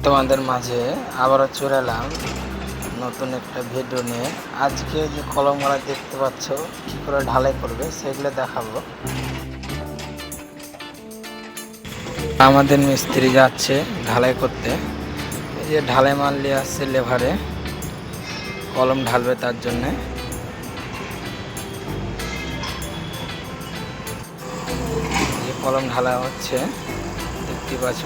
তোমাদের মাঝে আবারও চলে এলাম নতুন একটা ভিডিও নিয়ে। আজকে যে কলমগুলো দেখতে পাচ্ছ কি করে ঢালাই করবে সেগুলো দেখাবো। আমাদের মিস্ত্রি যাচ্ছে ঢালাই করতে। এই যে ঢালাই মাল নিয়ে আসছে লেভারে, কলম ঢালবে তার জন্যে। যে কলম ঢালা হচ্ছে দেখতে পাচ্ছ।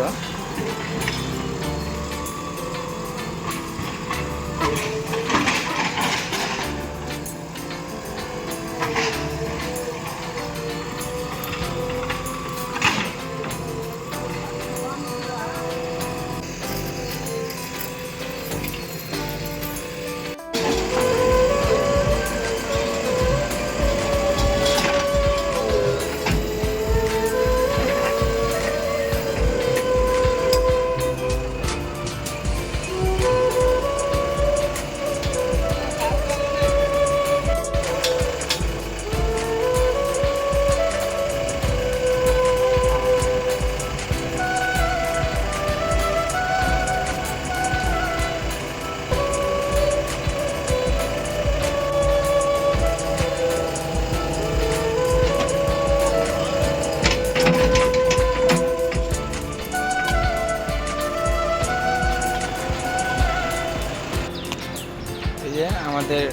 এই যে আমাদের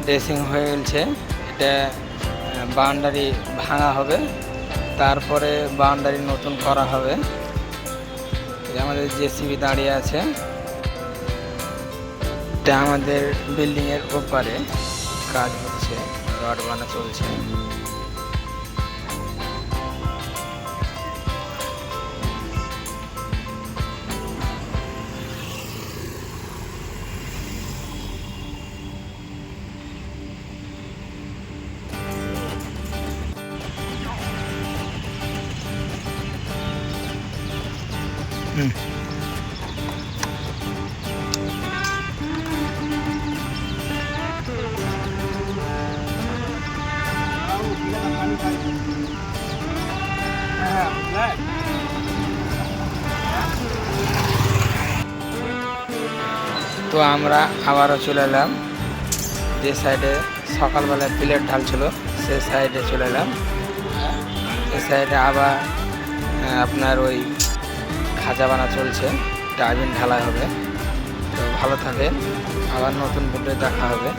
ড্রেসিং হয়ে গেছে। এটা বাউন্ডারি ভাঙা হবে, তারপরে বাউন্ডারি নতুন করা হবে। আমাদের জেসিবি দাঁড়িয়ে আছে। এটা আমাদের বিল্ডিংয়ের ওপারে কাজ হচ্ছে, রড বানা চলছে। তো আমরা আবারও চলে এলাম যে সাইডে সকালবেলায় প্লেট ঢালছিল সে সাইডে চলে এলাম। সে সাইডে আবার আপনার ওই খাজা বানা চলছে, ডাইভিং ঢালাই হবে। তো ভালো থাকেন, আবার নতুন ভিডিও দেখা হবে।